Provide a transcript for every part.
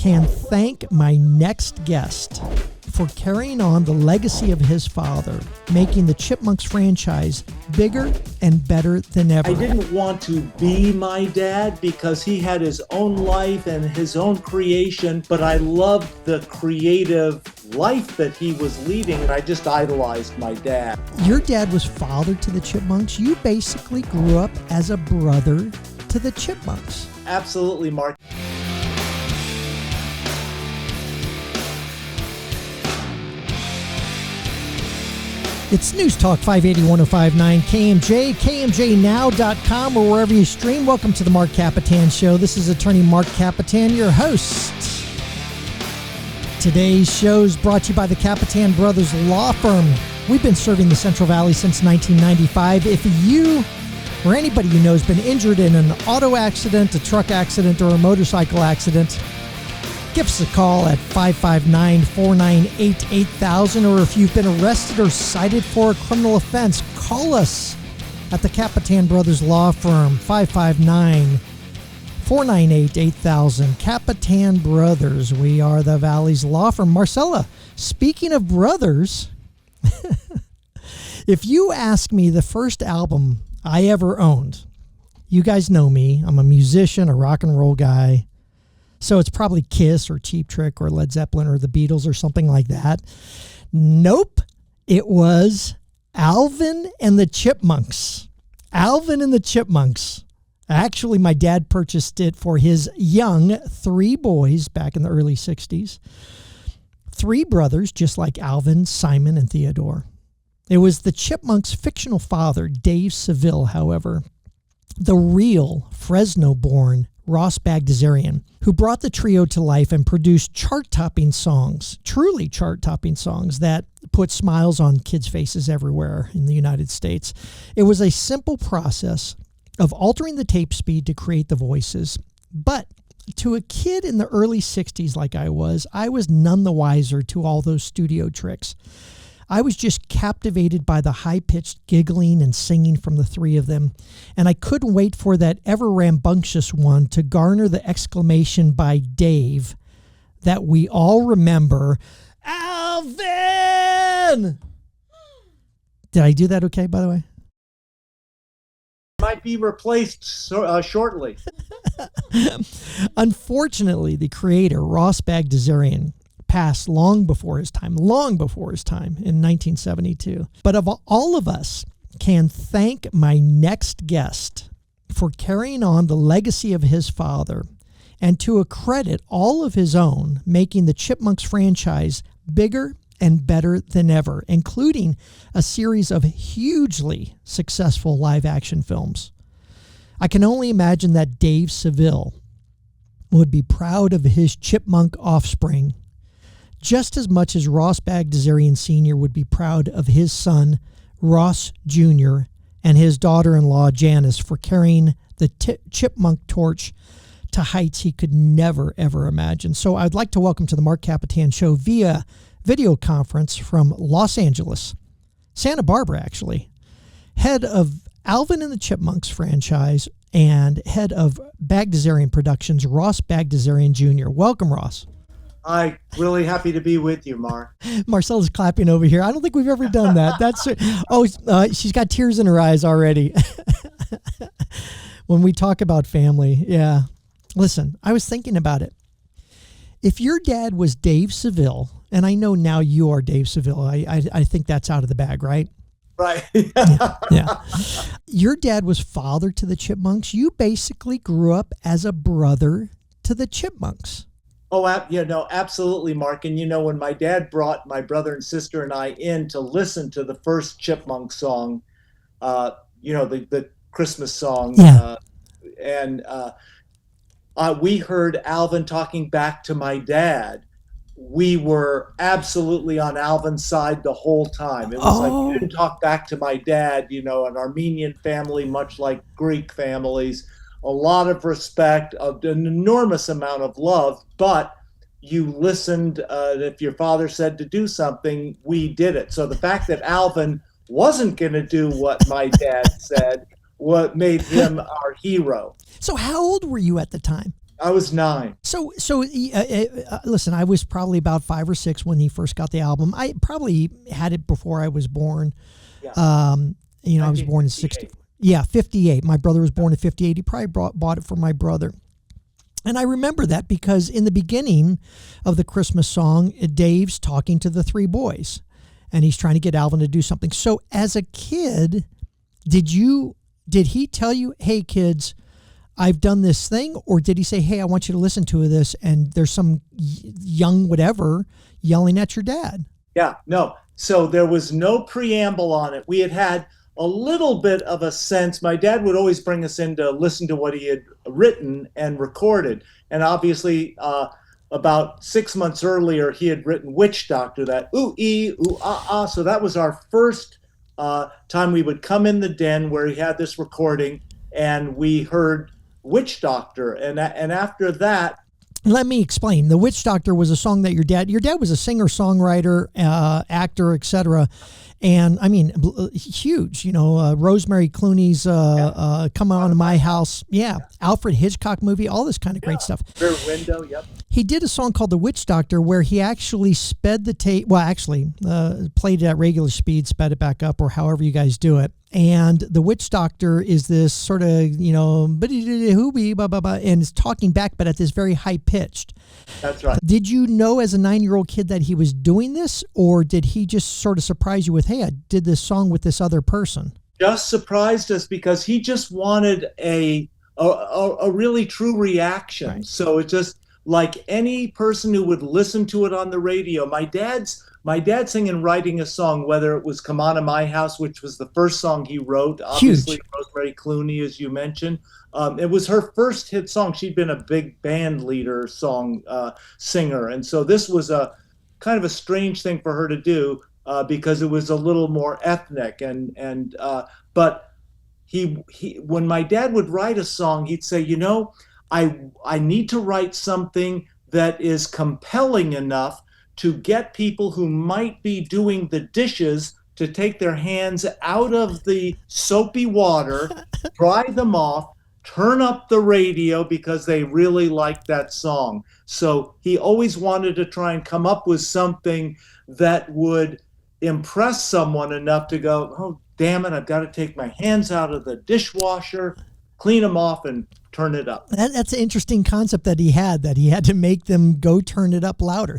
can thank my next guest for carrying on the legacy of his father, making the Chipmunks franchise bigger and better than ever. I didn't want to be my dad because he had his own life and his own creation, but I loved the creative life that he was leading, and I just idolized my dad. Your dad was father to the Chipmunks. You basically grew up as a brother to the Chipmunks. Absolutely, Mark. It's News Talk 580 1059 KMJ, KMJNow.com, or wherever you stream. Welcome to the Marc Kapetan Show. This is attorney Marc Kapetan, your host. Today's show is brought to you by the Kapetan Brothers Law Firm. We've been serving the Central Valley since 1995. If you or anybody you know has been injured in an auto accident, a truck accident, or a motorcycle accident, give us a call at 559-498-8000, or if you've been arrested or cited for a criminal offense, call us at the Kapetan Brothers Law Firm, 559-498-8000. Kapetan Brothers, we are the Valley's law firm. Marcella, speaking of brothers, if you ask me the first album I ever owned, you guys know me, I'm a musician, a rock and roll guy. So it's probably Kiss or Cheap Trick or Led Zeppelin or the Beatles or something like that. Nope. It was Alvin and the Chipmunks. Alvin and the Chipmunks. Actually, my dad purchased it for his young 3 boys back in the early 60s. 3 brothers, just like Alvin, Simon, and Theodore. It was the Chipmunks' fictional father, Dave Seville, however, the real Fresno-born Ross Bagdasarian, who brought the trio to life and produced chart-topping songs, truly chart-topping songs that put smiles on kids' faces everywhere in the United States. It was a simple process of altering the tape speed to create the voices, but to a kid in the early 60s like I was none the wiser to all those studio tricks. I was just captivated by the high-pitched giggling and singing from the 3 of them, and I couldn't wait for that ever-rambunctious one to garner the exclamation by Dave that we all remember, Alvin! Did I do that okay, by the way? Might be replaced shortly. Unfortunately, the creator, Ross Bagdasarian, passed long before his time in 1972. But of all of us can thank my next guest for carrying on the legacy of his father and to accredit all of his own, making the Chipmunks franchise bigger and better than ever, including a series of hugely successful live-action films. I can only imagine that Dave Seville would be proud of his chipmunk offspring just as much as Ross Bagdasarian Sr. would be proud of his son, Ross Jr., and his daughter-in-law, Janice, for carrying the chipmunk torch to heights he could never, ever imagine. So I'd like to welcome to the Marc Kapetan Show via video conference from Los Angeles, Santa Barbara, actually, head of Alvin and the Chipmunks franchise and head of Bagdasarian Productions, Ross Bagdasarian Jr. Welcome, Ross. I'm really happy to be with you, Mark. Marcella's clapping over here. I don't think we've ever done that. She's got tears in her eyes already. When we talk about family, yeah. Listen, I was thinking about it. If your dad was Dave Seville, and I know now you are Dave Seville, I think that's out of the bag, right? Right. Yeah. Your dad was father to the Chipmunks. You basically grew up as a brother to the Chipmunks. Oh, absolutely, Mark. And, when my dad brought my brother and sister and I in to listen to the first Chipmunk song, the Christmas song, yeah. We heard Alvin talking back to my dad. We were absolutely on Alvin's side the whole time. It was like you didn't talk back to my dad, an Armenian family, much like Greek families. A lot of respect, an enormous amount of love, but you listened. If your father said to do something, we did it. So the fact that Alvin wasn't going to do what my dad said, what made him our hero. So how old were you at the time? I was 9. So listen, I was probably about 5 or 6 when he first got the album. I probably had it before I was born. Yeah. I was born in 60. Yeah, 58. My brother was born in 58. He probably bought it for my brother. And I remember that because in the beginning of the Christmas song, Dave's talking to the 3 boys and he's trying to get Alvin to do something. So as a kid, did he tell you, hey kids, I've done this thing? Or did he say, hey, I want you to listen to this, and there's some young whatever yelling at your dad? Yeah, no. So there was no preamble on it. We had a little bit of a sense. My dad would always bring us in to listen to what he had written and recorded. And obviously, about 6 months earlier, he had written Witch Doctor, that ooh-ee, ooh-ah-ah. So that was our first time we would come in the den where he had this recording, and we heard Witch Doctor. And after that, let me explain. The Witch Doctor was a song that your dad was a singer, songwriter, actor, etc. And I mean, huge, Rosemary Clooney's Come On to My House. Yeah. Alfred Hitchcock movie, all this kind of great stuff. Rear Window. Yep. He did a song called The Witch Doctor where he actually sped the tape. Well, actually played it at regular speed, sped it back up, or however you guys do it. And the Witch Doctor is this sort of, and it's talking back, but at this very high pitched. That's right. Did you know as a 9-year-old kid that he was doing this, or did he just sort of surprise you with, hey, I did this song with this other person? Just surprised us because he just wanted a really true reaction. Right. So it just, like any person who would listen to it on the radio, my dad singing and writing a song, whether it was Come On to My House, which was the first song he wrote, obviously. Huge. Rosemary Clooney, as you mentioned. It was her first hit song. She'd been a big band leader singer. And so this was a kind of a strange thing for her to do because it was a little more ethnic. But he when my dad would write a song, he'd say, I need to write something that is compelling enough to get people who might be doing the dishes to take their hands out of the soapy water, dry them off, turn up the radio because they really like that song. So he always wanted to try and come up with something that would impress someone enough to go, oh, damn it, I've got to take my hands out of the dishwasher, clean them off, and turn it up. That's an interesting concept that he had to make them go turn it up louder.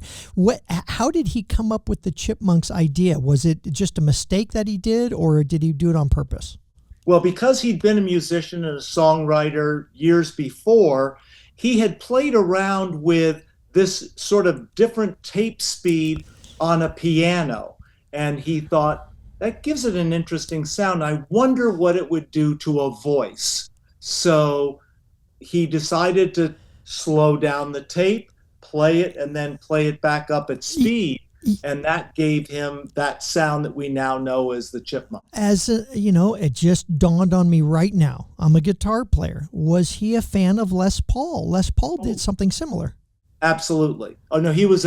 How did he come up with the Chipmunks idea? Was it just a mistake that he did, or did he do it on purpose? Well, because he'd been a musician and a songwriter years before, he had played around with this sort of different tape speed on a piano. And he thought, that gives it an interesting sound. I wonder what it would do to a voice. So he decided to slow down the tape, play it, and then play it back up at speed. And that gave him that sound that we now know as the Chipmunk. It just dawned on me right now. I'm a guitar player. Was he a fan of Les Paul? Les Paul did something similar. Absolutely. Oh no, he was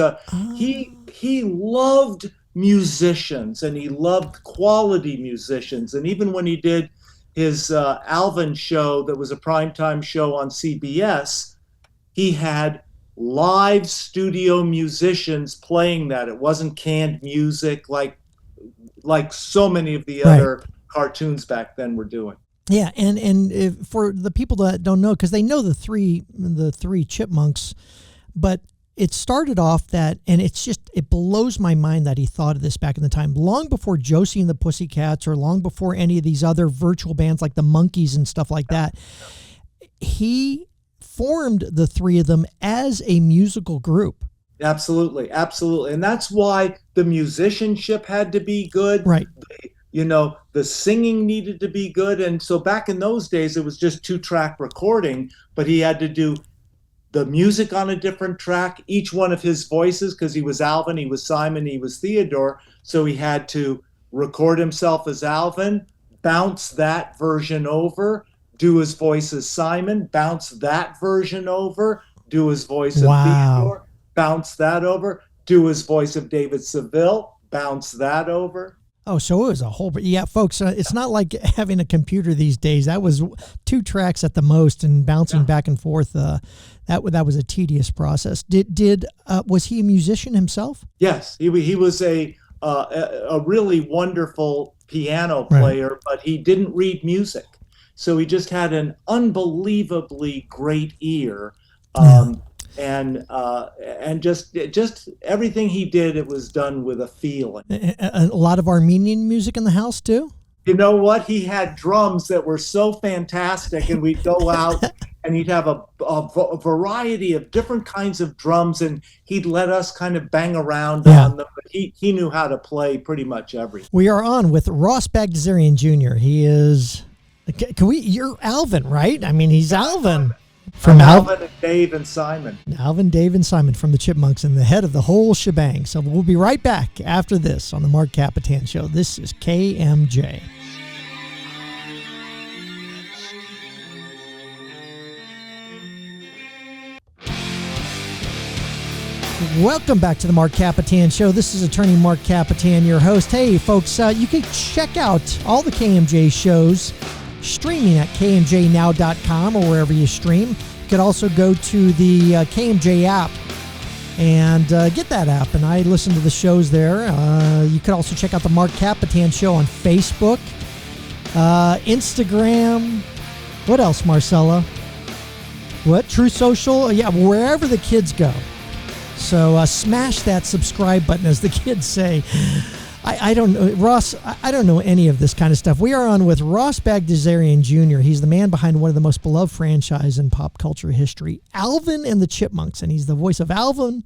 he loved musicians, and he loved quality musicians. And even when he did his Alvin show, that was a primetime show on CBS, he had live studio musicians playing that. It wasn't canned music like so many of the other cartoons back then were doing. Yeah, and for the people that don't know, because they know the three Chipmunks, but it started off that, and it blows my mind that he thought of this back in the time, long before Josie and the Pussycats, or long before any of these other virtual bands like the Monkees and stuff like that. He formed the three of them as a musical group. Absolutely. And that's why the musicianship had to be good. Right. The singing needed to be good. And so back in those days, it was just 2-track recording, but he had to do the music on a different track, each one of his voices, because he was Alvin, he was Simon, he was Theodore. So he had to record himself as Alvin, bounce that version over, do his voice as Simon, bounce that version over, do his voice of Theodore, bounce that over, do his voice of David Seville, bounce that over. Oh, so it was a whole, yeah, folks, it's not like having a computer these days. That was 2 tracks at the most and bouncing back and forth. That was a tedious process. Was he a musician himself? Yes, he was a really wonderful piano player, right. But he didn't read music. So he just had an unbelievably great ear. And just everything he did, it was done with a feeling. A lot of Armenian music in the house too? You know what? He had drums that were so fantastic, and we'd go out and he'd have a variety of different kinds of drums, and he'd let us kind of bang around on them. But he knew how to play pretty much everything. We are on with Ross Bagdasarian Jr. He is, you're Alvin, right? I mean, he's Alvin. From Alvin and Dave and Simon. Alvin, Dave, and Simon from the Chipmunks, and the head of the whole shebang. So we'll be right back after this on the Marc Kapetan Show. This is KMJ. Welcome back to the Marc Kapetan Show. This is attorney Marc Kapetan, your host. Hey, folks, you can check out all the KMJ shows streaming at kmjnow.com or wherever you stream. You could also go to the KMJ app and get that app, and I listen to the shows there. You could also check out the Marc Kapetan Show on Facebook, Instagram. What else, Marcella? What? True Social? Yeah, wherever the kids go. So smash that subscribe button, as the kids say. I don't know, Ross, I don't know any of this kind of stuff. We are on with Ross Bagdasarian Jr. He's the man behind one of the most beloved franchise in pop culture history, Alvin and the Chipmunks. And he's the voice of Alvin,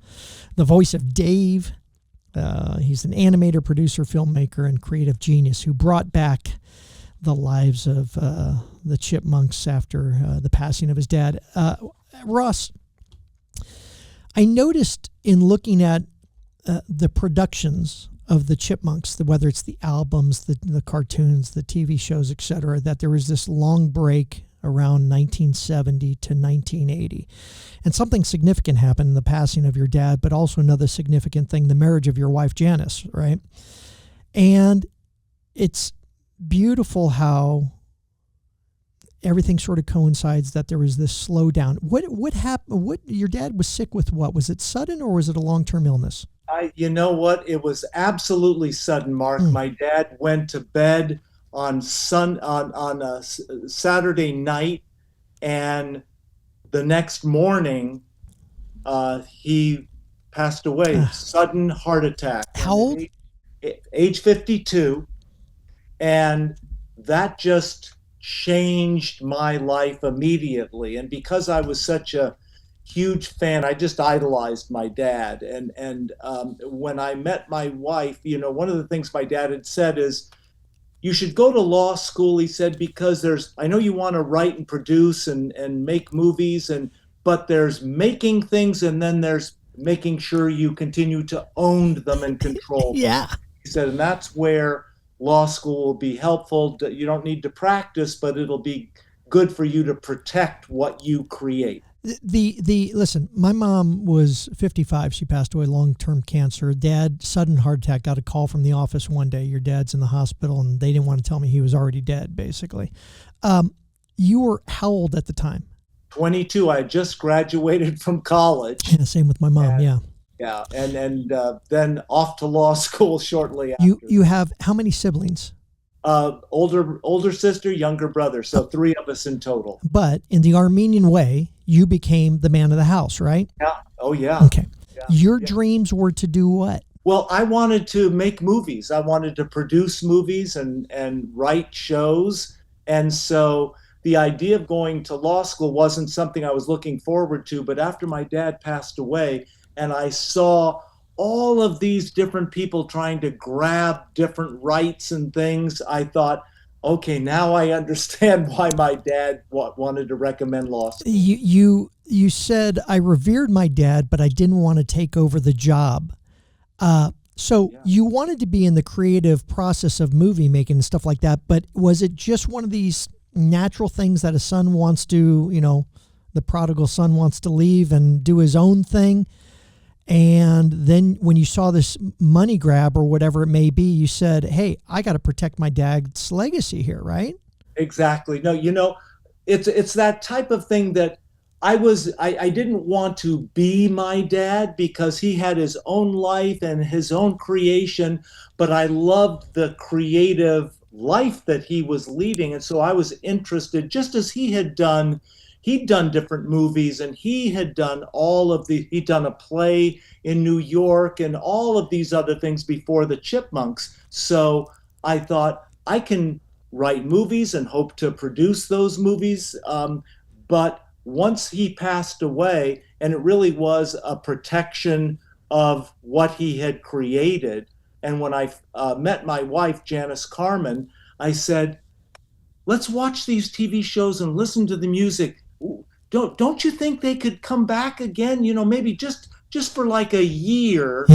the voice of Dave. He's an animator, producer, filmmaker, and creative genius who brought back the lives of the Chipmunks after the passing of his dad. Ross, I noticed in looking at the productions of the Chipmunks, whether it's the albums, the cartoons, the TV shows, etc., that there was this long break around 1970 to 1980. And something significant happened in the passing of your dad, but also another significant thing, the marriage of your wife, Janice, right? And it's beautiful how everything sort of coincides, that there was this slowdown. What happened? Your dad was sick with what? Was it sudden or was it a long-term illness? You know what? It was absolutely sudden, Mark. My dad went to bed on a Saturday night, and the next morning, he passed away. Sudden heart attack. How old? Age 52, and that just changed my life immediately. And because I was such a huge fan, I just idolized my dad. And when I met my wife, one of the things my dad had said is, you should go to law school, he said, because I know you want to write and produce and make movies, but there's making things, and then there's making sure you continue to own them and control them. Yeah. He said, and that's where law school will be helpful. You don't need to practice, but it'll be good for you to protect what you create. Listen, my mom was 55. She passed away long-term cancer. Dad, sudden heart attack, got a call from the office one day. Your dad's in the hospital, and they didn't want to tell me he was already dead, basically. You were how old at the time? 22. I had just graduated from college. Yeah, same with my mom. Yeah. Yeah. And then off to law school shortly after. You have how many siblings? Older sister, younger brother. So 3 of us in total. But in the Armenian way, you became the man of the house, right? Yeah. Oh, yeah. Okay. Yeah. Your dreams were to do what? Well, I wanted to make movies. I wanted to produce movies and write shows. And so the idea of going to law school wasn't something I was looking forward to. But after my dad passed away and I saw all of these different people trying to grab different rights and things, I thought, okay, now I understand why my dad wanted to recommend law school. You said, I revered my dad, but I didn't want to take over the job. You wanted to be in the creative process of movie making and stuff like that, but was it just one of these natural things that a son wants to, the prodigal son wants to leave and do his own thing? And then when you saw this money grab or whatever it may be, you said, hey, I got to protect my dad's legacy here, right? Exactly. No, it's that type of thing that I didn't want to be my dad because he had his own life and his own creation, but I loved the creative life that he was leading. And so I was interested, just as he'd done different movies, and he'd done a play in New York and all of these other things before the Chipmunks. So I thought I can write movies and hope to produce those movies. But once he passed away, and it really was a protection of what he had created. And when I met my wife, Janice Carmen, I said, let's watch these TV shows and listen to the music. Don't you think they could come back again? Maybe just for like a year,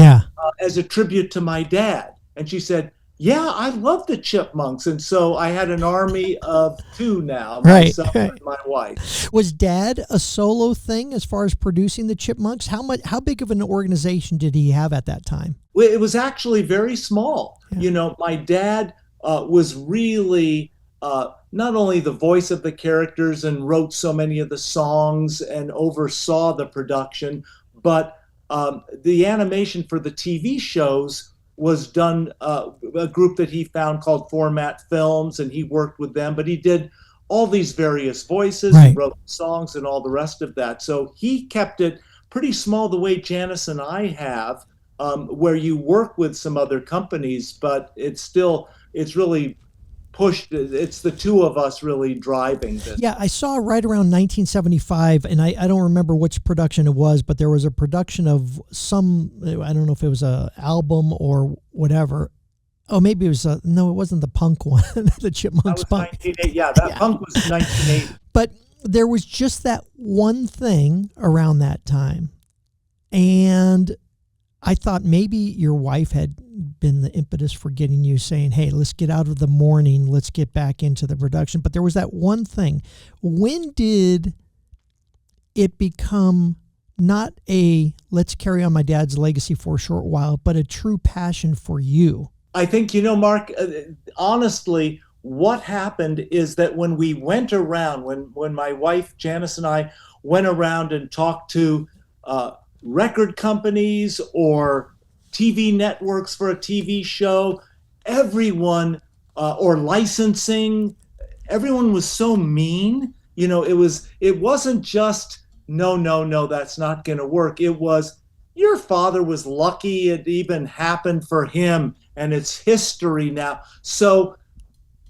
as a tribute to my dad. And she said, yeah, I love the Chipmunks. And so I had an army of two now, myself and my wife. Was Dad a solo thing as far as producing the Chipmunks? How big of an organization did he have at that time? Well, it was actually very small. Yeah. My dad was really not only the voice of the characters and wrote so many of the songs and oversaw the production, but the animation for the TV shows was done, a group that he found called Format Films, and he worked with them, but he did all these various voices, he wrote songs and all the rest of that. So he kept it pretty small the way Janice and I have, where you work with some other companies, but it's really pushed. It's the two of us really driving this. Yeah, I saw right around 1975, and I don't remember which production it was, but there was a production of some, I don't know if it was a album or whatever. Oh, maybe it was no, it wasn't the punk one, the Chipmunks punk. Punk was 1980. But there was just that one thing around that time, and I thought maybe your wife had been the impetus for getting you saying, hey, let's get out of the mourning, let's get back into the production. But there was that one thing. When did it become not a let's carry on my dad's legacy for a short while, but a true passion for you? I think, Mark, honestly, what happened is that when we went around, when my wife, Janice, and I went around and talked to record companies or TV networks for a TV show, everyone, or licensing, everyone was so mean. It wasn't just, no, that's not going to work. It was, your father was lucky it even happened for him, and it's history now. So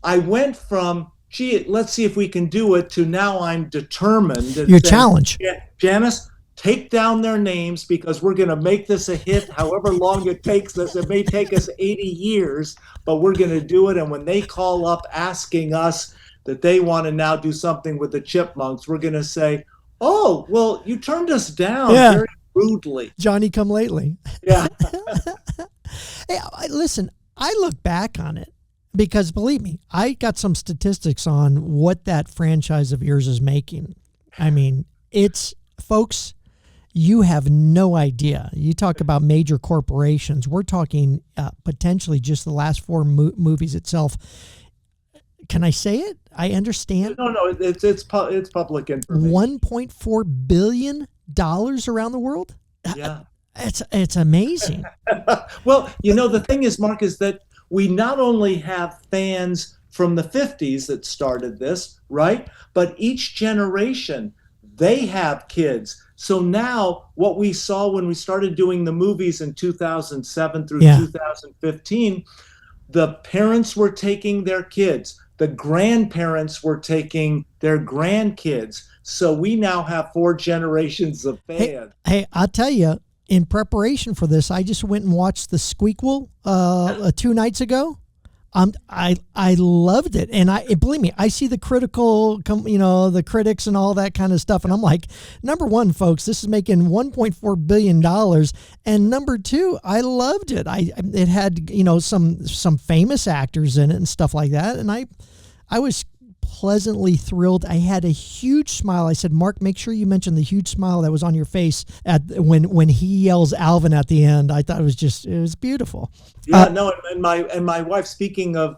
I went from, gee, let's see if we can do it, to now I'm determined. Your challenge. Janice, take down their names, because we're going to make this a hit however long it takes us. It may take us 80 years, but we're going to do it. And when they call up asking us that they want to now do something with the Chipmunks, we're going to say, oh, well, you turned us down very rudely. Johnny come lately. Yeah. Hey, listen, I look back on it because, believe me, I got some statistics on what that franchise of yours is making. I mean, folks, you have no idea. You talk about major corporations. We're talking potentially just the last four movies itself. Can I say it? I understand. No, it's public information. $1.4 billion around the world. Yeah, it's amazing. Well, the thing is, Mark, is that we not only have fans from the 50s that started this, right? But each generation, they have kids. So now what we saw when we started doing the movies in 2007 through 2015, the parents were taking their kids. The grandparents were taking their grandkids. So we now have 4 generations of fans. Hey, I'll tell you, in preparation for this, I just went and watched The Squeakquel 2 nights ago. I loved it, and believe me, I see the the critics and all that kind of stuff, and I'm like, number one, folks, this is making $1.4 billion, and number two, I loved it. It had some famous actors in it and stuff like that, and I was pleasantly thrilled. I had a huge smile. I said, Mark, make sure you mention the huge smile that was on your face when he yells Alvin at the end. I thought it was beautiful. Yeah, no, and my wife, speaking of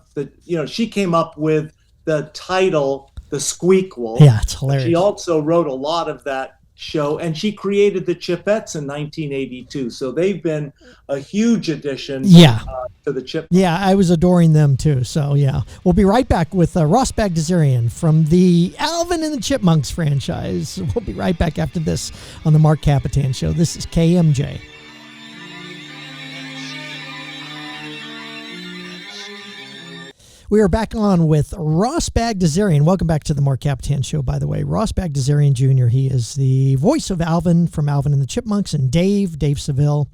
she came up with the title, The Squeakquel. Yeah, it's hilarious. She also wrote a lot of that show, and she created the Chipettes in 1982. So they've been a huge addition to the Chipmunks. Yeah, I was adoring them too. So yeah, we'll be right back with Ross Bagdasarian from the Alvin and the Chipmunks franchise. We'll be right back after this on the Marc Kapetan Show. This is KMJ. We are back on with Ross Bagdasarian. Welcome back to the Marc Kapetan Show, by the way. Ross Bagdasarian Jr., he is the voice of Alvin from Alvin and the Chipmunks, and Dave Seville.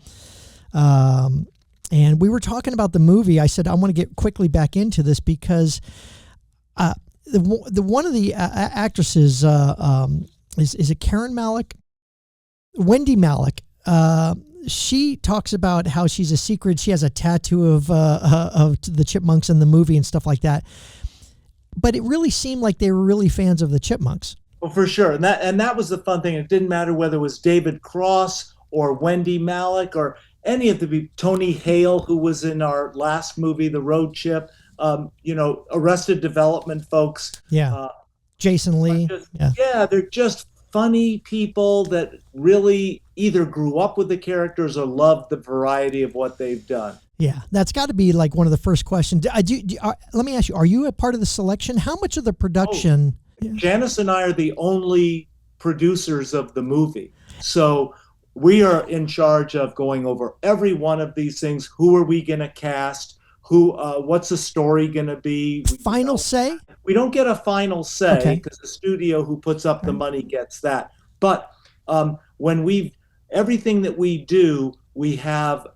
And we were talking about the movie. I said I want to get quickly back into this because one of the actresses, is it Karen Malik? Wendy Malik. She talks about how she's a secret. She has a tattoo of the Chipmunks in the movie and stuff like that. But it really seemed like they were really fans of the Chipmunks. Well, for sure, and that was the fun thing. It didn't matter whether it was David Cross or Wendy Malik or any of the Tony Hale, who was in our last movie, The Road Chip. Arrested Development folks. Yeah, Jason Lee. They're just funny people that really either grew up with the characters or loved the variety of what they've done. Yeah, that's got to be like one of the first questions. Let me ask you, are you a part of the selection? How much of the production? Janice and I are the only producers of the movie. So we are in charge of going over every one of these things. Who are we going to cast? What's the story going to be? Final say? We don't get a final say because the studio who puts up the money gets that. But everything that we do, we have,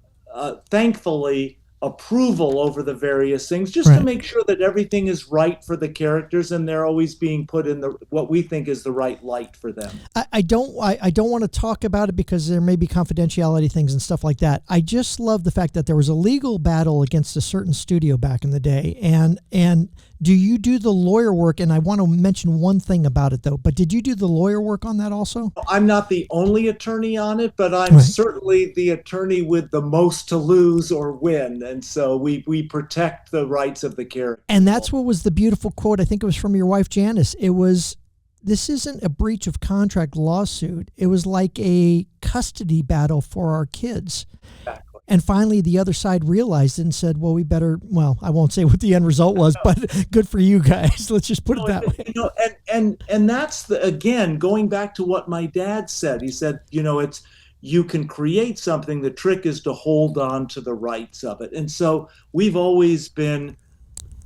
thankfully, approval over the various things, just to make sure that everything is right for the characters and they're always being put in what we think is the right light for them. I don't want to talk about it because there may be confidentiality things and stuff like that. I just love the fact that there was a legal battle against a certain studio back in the day. And do you do the lawyer work? And I want to mention one thing about it though, but did you do the lawyer work on that also? I'm not the only attorney on it, but I'm certainly the attorney with the most to lose or win. And so we protect the rights of the character. And that's what was the beautiful quote. I think it was from your wife, Janice. It was, this isn't a breach of contract lawsuit. It was like a custody battle for our kids. Exactly. And finally, the other side realized it and said, well, I won't say what the end result was, but good for you guys. Let's just put it that way. And that's, again, going back to what my dad said. He said, you can create something. The trick is to hold on to the rights of it. And so we've always been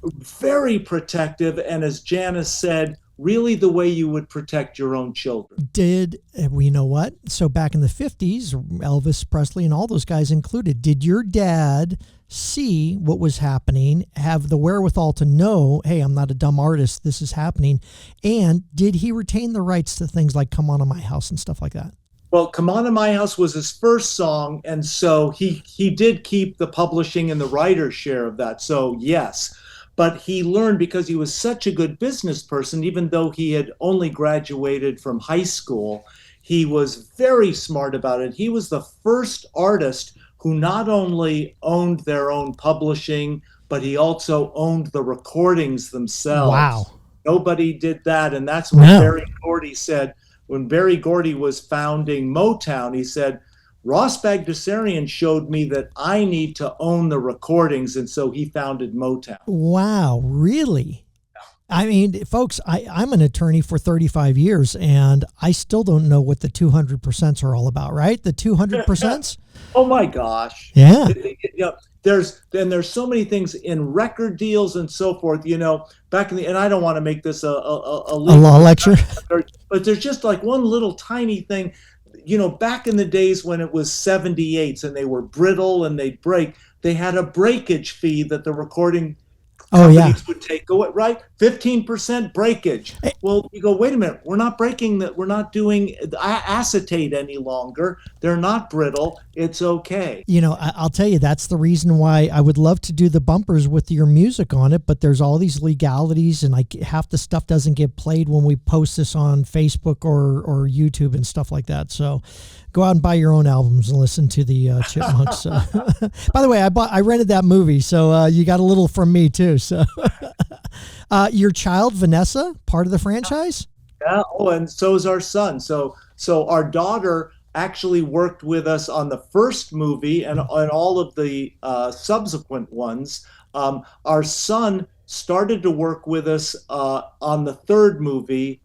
very protective. And as Janice said, really the way you would protect your own children. You know what? So back in the 50s, Elvis Presley and all those guys included, did your dad see what was happening, have the wherewithal to know, hey, I'm not a dumb artist, this is happening? And did he retain the rights to things like Come On to My House and stuff like that? Well, Come On to My House was his first song, and so he did keep the publishing and the writer's share of that. So yes. But he learned, because he was such a good business person, even though he had only graduated from high school, he was very smart about it. He was the first artist who not only owned their own publishing, but he also owned the recordings themselves. Wow. Nobody did that. And that's what Berry Gordy said. When Berry Gordy was founding Motown, he said, Ross Bagdasarian showed me that I need to own the recordings, and so he founded Motown. Wow, really? I mean, folks, I'm an attorney for 35 years, and I still don't know what the 200% are all about, right? The 200%? Oh, my gosh. Yeah. There's so many things in record deals and so forth, back in and I don't want to make this a law lecture, but there's just like one little tiny thing. Back in the days when it was 78s and they were brittle and they'd break, they had a breakage fee that the recording Oh yeah. Companies would take away, right? 15% breakage. Well, you go, wait a minute, we're not breaking that. We're not doing acetate any longer. They're not brittle. It's okay. You know, I'll tell you, that's the reason why I would love to do the bumpers with your music on it, but there's all these legalities, and half the stuff doesn't get played when we post this on Facebook or YouTube and stuff like that. So go out and buy your own albums and listen to the Chipmunks. By the way, I rented that movie, so you got a little from me too. So your child, Vanessa, part of the franchise? Yeah. Oh, and so is our son. So our daughter actually worked with us on the first movie and on all of the subsequent ones. Our son started to work with us on the third movie,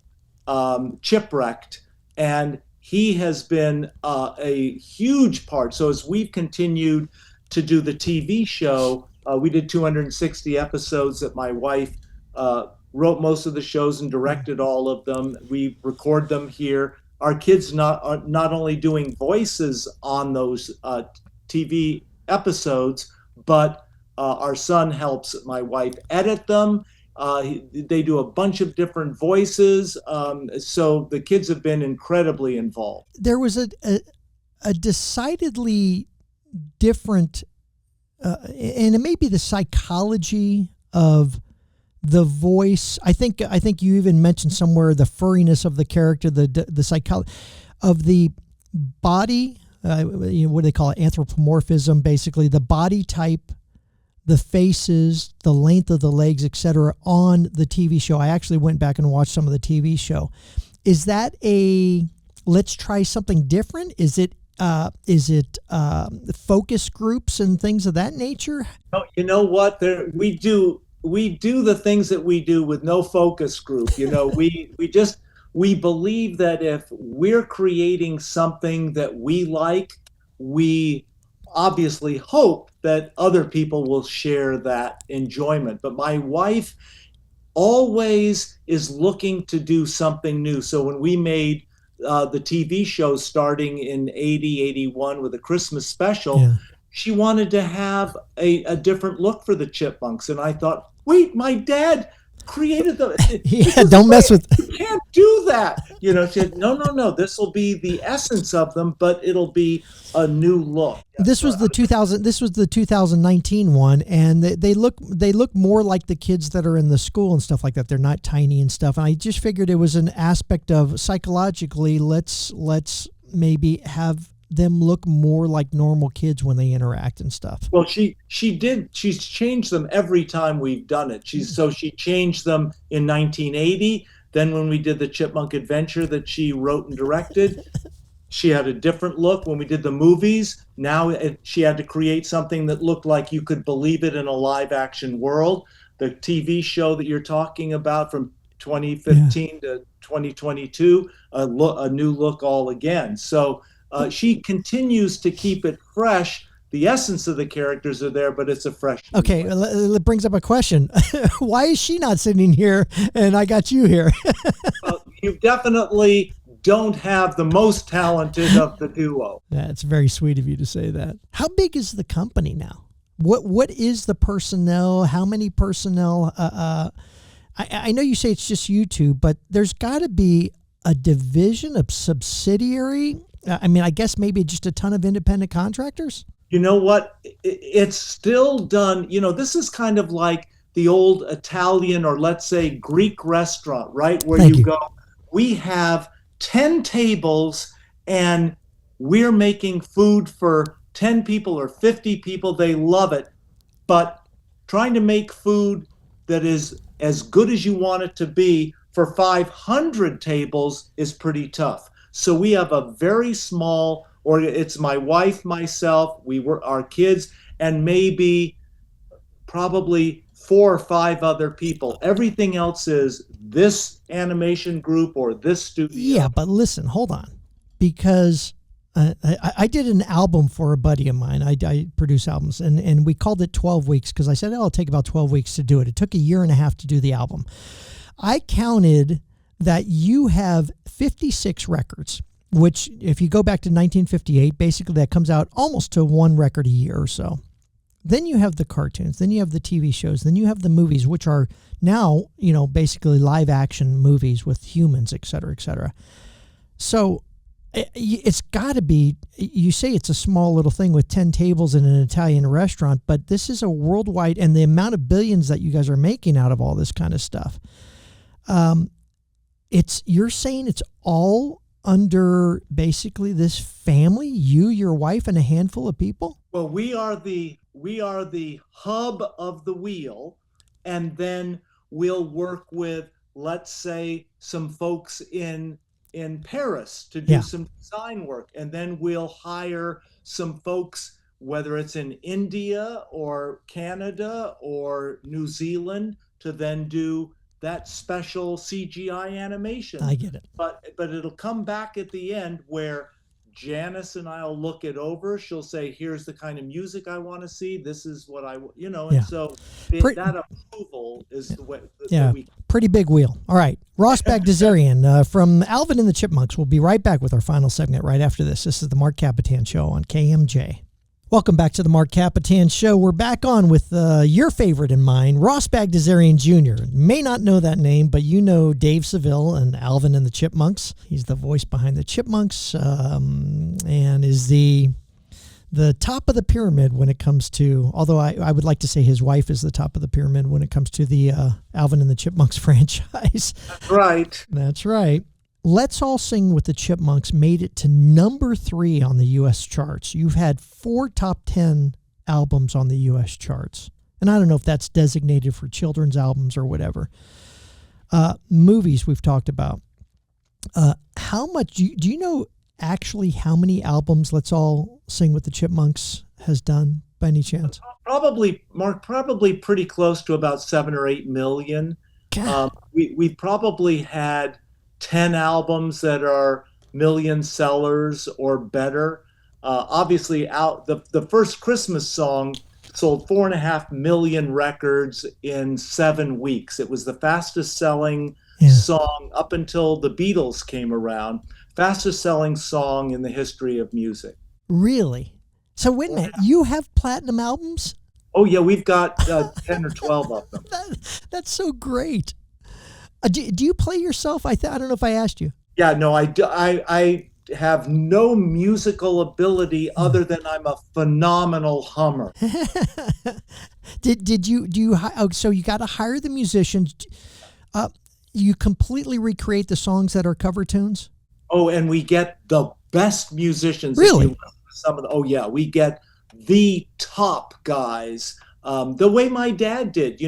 Chipwrecked, and he has been a huge part. So as we've continued to do the TV show, we did 260 episodes that my wife wrote most of the shows and directed all of them. We record them here. Our kids are not only doing voices on those TV episodes, but our son helps my wife edit them. They do a bunch of different voices. So the kids have been incredibly involved. There was a decidedly different, and it may be the psychology of the voice. I think you even mentioned somewhere the furriness of the character, the psychology of the body. What do they call it? Anthropomorphism, basically the body type, the faces, the length of the legs, etc. on the TV show. I actually went back and watched some of the TV show. Is that let's try something different? Is it focus groups and things of that nature? Oh, you know what? We do the things that we do with no focus group. You know, we believe that if we're creating something that we like, we obviously hope that other people will share that enjoyment. But my wife always is looking to do something new. So when we made the TV show starting in 80, 81 with a Christmas special, yeah, she wanted to have a different look for the Chipmunks. And I thought, wait, my dad created them. Yeah, don't mess with. You can't do that. You know, she said, no. This will be the essence of them, but it'll be a new look. This was the 2019 one, and they look more like the kids that are in the school and stuff like that. They're not tiny and stuff. And I just figured it was an aspect of psychologically, let's maybe have them look more like normal kids when they interact and stuff. Well, she's changed them every time we've done it. She changed them in 1980. Then when we did the Chipmunk Adventure that she wrote and directed, she had a different look. When we did the movies, now she had to create something that looked like you could believe it in a live action world. The TV show that you're talking about from 2015 to 2022, a new look all again. So she continues to keep it fresh. The essence of the characters are there, but it's a fresh. Okay, it brings up a question. Why is she not sitting here and I got you here? You definitely don't have the most talented of the duo. That's very sweet of you to say that. How big is the company now? What is the personnel? How many personnel? I know you say it's just you two, but there's got to be a division, a subsidiary. I mean, I guess maybe just a ton of independent contractors. You know what? It's still done. You know, this is kind of like the old Italian or let's say Greek restaurant, right? Where you go, we have 10 tables and we're making food for 10 people or 50 people. They love it. But trying to make food that is as good as you want it to be for 500 tables is pretty tough. So we have a very small, or it's my wife, myself, our kids, and maybe probably 4 or 5 other people. Everything else is this animation group or this studio. Yeah, but listen, hold on. Because I did an album for a buddy of mine. I produce albums, and we called it 12 Weeks because I said, it'll take about 12 weeks to do it. It took a year and a half to do the album. I counted that you have 56 records, which if you go back to 1958, basically that comes out almost to 1 record a year or so. then you have the cartoons, then you have the TV shows, then you have the movies, which are now, basically live action movies with humans, et cetera, et cetera. So it's got to be, you say it's a small little thing with 10 tables in an Italian restaurant, but this is a worldwide, and the amount of billions that you guys are making out of all this kind of stuff. You're saying it's all under basically this family, you, your wife, and a handful of people? Well, we are the hub of the wheel, and then we'll work with, let's say, some folks in Paris to do some design work, and then we'll hire some folks, whether it's in India or Canada or New Zealand, to then do that special CGI animation. I get it. But it'll come back at the end where Janice and I'll look it over. She'll say, here's the kind of music I want to see. This is what and so that approval is the way. Pretty big wheel. All right. Ross Bagdasarian from Alvin and the Chipmunks. We'll be right back with our final segment right after this. This is the Marc Kapetan Show on KMJ. Welcome back to the Marc Kapetan Show. We're back on with your favorite and mine, Ross Bagdasarian Jr. You may not know that name, but you know Dave Seville and Alvin and the Chipmunks. He's the voice behind the Chipmunks and is the top of the pyramid when it comes to, although I would like to say his wife is the top of the pyramid when it comes to the Alvin and the Chipmunks franchise. That's right. That's right. Let's All Sing with the Chipmunks made it to number 3 on the U.S. charts. You've had 4 top 10 albums on the U.S. charts. And I don't know if that's designated for children's albums or whatever. Movies we've talked about. How much, do you know actually how many albums Let's All Sing with the Chipmunks has done by any chance? Probably, Mark, pretty close to about 7 or 8 million. We've probably had 10 albums that are million sellers or better. Obviously, the first Christmas song sold 4.5 million records in 7 weeks. It was the fastest selling song up until the Beatles came around. Fastest selling song in the history of music. Really? So wait a minute, you have platinum albums? Oh yeah, we've got 10 or 12 of them. That's so great. Do you play yourself? I don't know if I asked you. Yeah, no, I have no musical ability other than I'm a phenomenal hummer. So you got to hire the musicians. You completely recreate the songs that are cover tunes? Oh, and we get the best musicians. Really? We get the top guys. The way my dad did,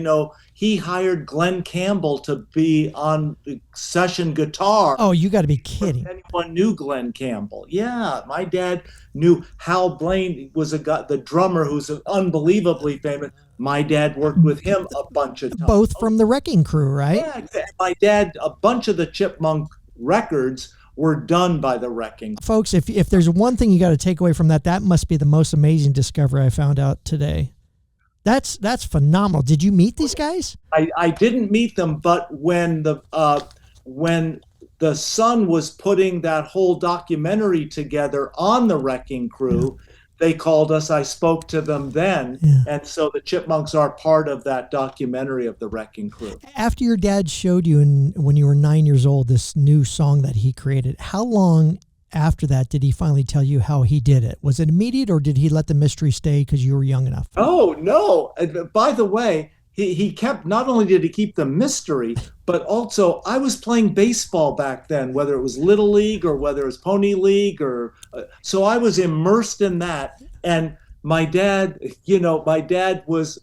he hired Glenn Campbell to be on the session guitar. Oh, you got to be kidding. Anyone knew Glenn Campbell. Yeah, my dad knew Hal Blaine was the drummer who's unbelievably famous. My dad worked with him a bunch of times. Both from the Wrecking Crew, right? Yeah, my dad, a bunch of the Chipmunk records were done by the Wrecking. Folks, if there's one thing you got to take away from that must be the most amazing discovery I found out today. That's phenomenal. Did you meet these guys? I didn't meet them, but when the Sun was putting that whole documentary together on the Wrecking Crew, they called us. I spoke to them then, and so the Chipmunks are part of that documentary of the Wrecking Crew. After your dad showed you, when you were 9 years old, this new song that he created, how long after that did he finally tell you how he did it? Was it immediate, or did he let the mystery stay because you were young enough? Oh, no. By the way, he kept, not only did he keep the mystery, but also I was playing baseball back then, whether it was Little League or whether it was Pony League, so I was immersed in that. And my dad was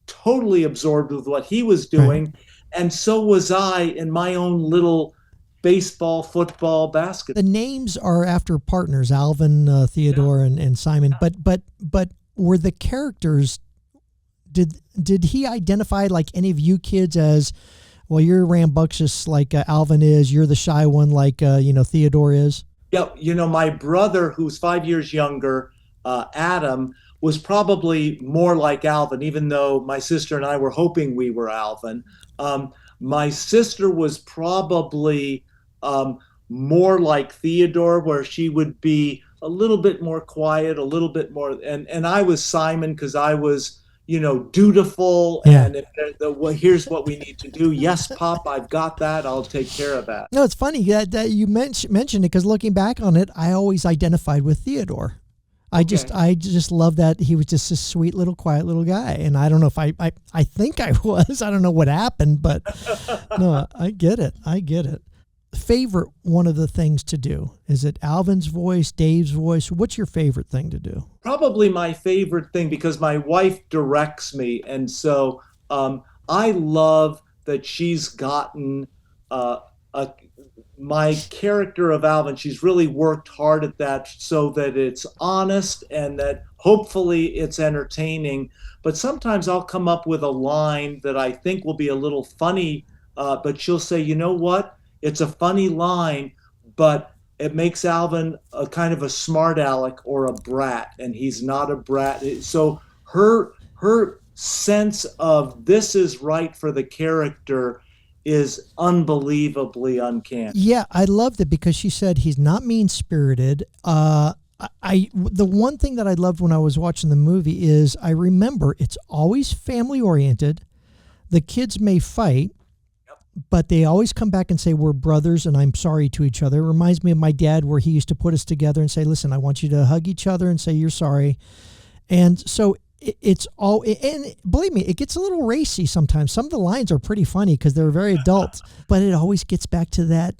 totally absorbed with what he was doing. Right. And so was I in my own little baseball, football, basketball. The names are after partners, Alvin, Theodore, and Simon. But were the characters? Did he identify like any of you kids as, well, you're rambunctious like Alvin is, you're the shy one like Theodore is? Yeah, my brother, who's 5 years younger, Adam, was probably more like Alvin, even though my sister and I were hoping we were Alvin. My sister was probably more like Theodore, where she would be a little bit more quiet, a little bit more, and I was Simon because I was dutiful. Yeah. And if well, here's what we need to do. Yes, Pop, I've got that. I'll take care of that. No, it's funny that you mentioned it, because looking back on it, I always identified with Theodore. Okay. I just love that he was just a sweet little quiet little guy, and I don't know if I think I was. I don't know what happened, but no, I get it. I get it. Favorite one of the things to do, is it Alvin's voice, Dave's voice? What's your favorite thing to do? Probably my favorite thing, because my wife directs me, and so I love that she's gotten uh, a my character of Alvin. She's really worked hard at that so that it's honest and that hopefully it's entertaining. But sometimes I'll come up with a line that I think will be a little funny, but she'll say, you know what? It's a funny line, but it makes Alvin a kind of a smart aleck or a brat, and he's not a brat. So her sense of this is right for the character is unbelievably uncanny. Yeah, I loved it because she said he's not mean spirited. The one thing that I loved when I was watching the movie is I remember it's always family oriented. The kids may fight, but they always come back and say we're brothers and I'm sorry to each other. It reminds me of my dad, where he used to put us together and say, listen, I want you to hug each other and say you're sorry. And so it's all, and believe me, it gets a little racy sometimes. Some of the lines are pretty funny because they're very adult, but it always gets back to that,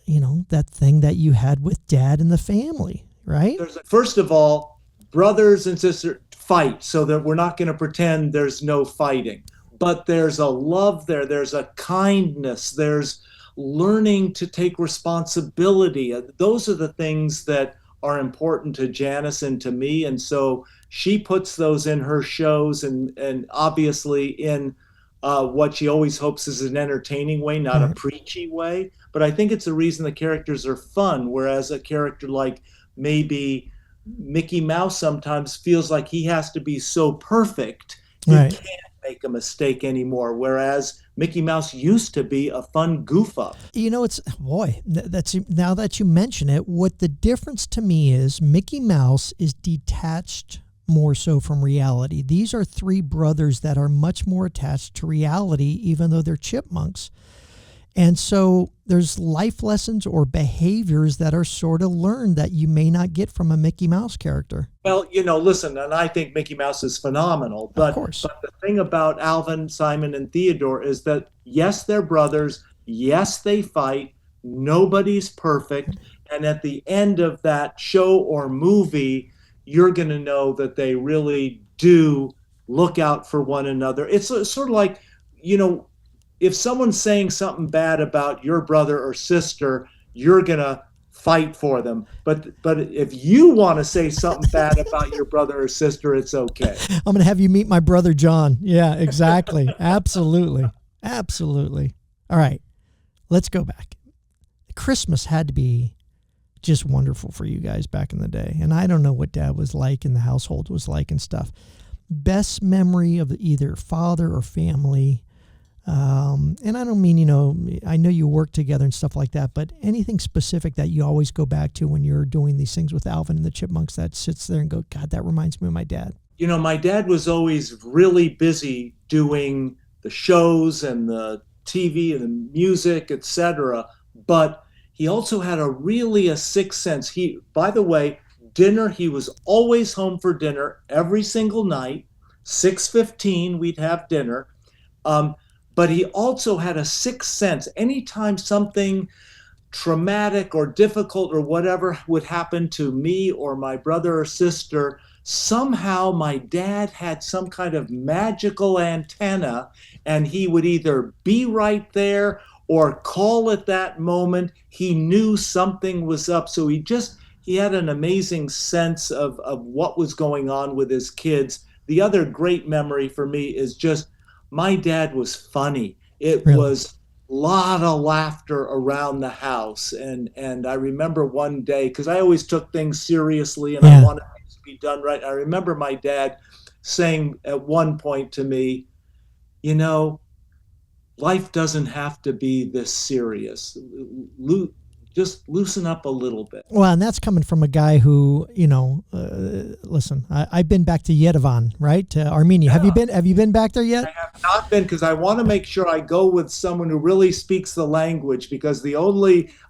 that thing that you had with dad and the family, right? First of all, brothers and sisters fight, so that we're not going to pretend there's no fighting. But there's a love there, there's a kindness, there's learning to take responsibility. Those are the things that are important to Janice and to me. And so she puts those in her shows, and obviously in what she always hopes is an entertaining way, not a preachy way. But I think it's the reason the characters are fun, whereas a character like maybe Mickey Mouse sometimes feels like he has to be so perfect, he can't make a mistake anymore, whereas Mickey Mouse used to be a fun goof up. It's, boy, that's, now that you mention it, what the difference to me is, Mickey Mouse is detached more so from reality. These are three brothers that are much more attached to reality, even though they're chipmunks. And so there's life lessons or behaviors that are sort of learned that you may not get from a Mickey Mouse character. Well, listen, and I think Mickey Mouse is phenomenal. But the thing about Alvin, Simon, and Theodore is that, yes, they're brothers. Yes, they fight. Nobody's perfect. And at the end of that show or movie, you're going to know that they really do look out for one another. It's sort of like, if someone's saying something bad about your brother or sister, you're going to fight for them. But if you want to say something bad about your brother or sister, it's okay. I'm going to have you meet my brother, John. Yeah, exactly. Absolutely. Absolutely. All right, let's go back. Christmas had to be just wonderful for you guys back in the day. And I don't know what dad was like and the household was like and stuff. Best memory of either father or family. And I don't mean, I know you work together and stuff like that, but anything specific that you always go back to when you're doing these things with Alvin and the Chipmunks that sits there and go, God, that reminds me of my dad. My dad was always really busy doing the shows and the TV and the music, etc. But he also had a sixth sense. By the way, dinner, he was always home for dinner every single night. 6:15, we'd have dinner. But he also had a sixth sense. Anytime something traumatic or difficult or whatever would happen to me or my brother or sister, somehow my dad had some kind of magical antenna, and he would either be right there or call at that moment. He knew something was up. So he had an amazing sense of what was going on with his kids. The other great memory for me is just, my dad was funny. It was a lot of laughter around the house. And I remember one day, because I always took things seriously and I wanted things to be done right. I remember my dad saying at one point to me, life doesn't have to be this serious. just loosen up a little bit. Well, and that's coming from a guy who, listen, I've been back to Yerevan, right? To Armenia. Yeah. Have you been back there yet? I have not been, because I want to make sure I go with someone who really speaks the language, because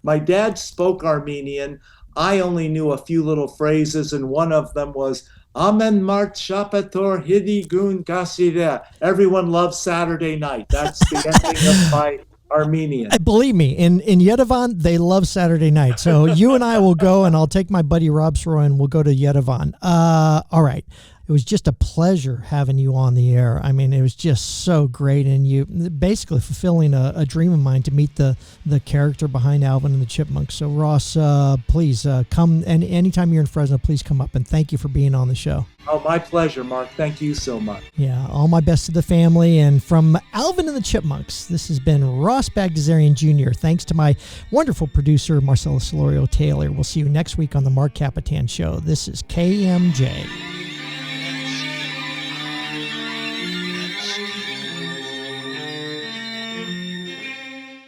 my dad spoke Armenian. I only knew a few little phrases, and one of them was Amen Mart Shapator Hidi Gun Gasire. Everyone loves Saturday night. That's the ending of my Armenian. Believe me, in Yerevan, they love Saturday night. So you and I will go, and I'll take my buddy Rob Soroy, and we'll go to Yerevan. All right. It was just a pleasure having you on the air. I mean, it was just so great, and you basically fulfilling a dream of mine to meet the character behind Alvin and the Chipmunks. So Ross, please come, and anytime you're in Fresno, please come up, and thank you for being on the show. Oh, my pleasure, Mark. Thank you so much. Yeah, all my best to the family. And from Alvin and the Chipmunks, this has been Ross Bagdasarian Jr. Thanks to my wonderful producer, Marcella Solorio Taylor. We'll see you next week on the Marc Kapetan Show. This is KMJ.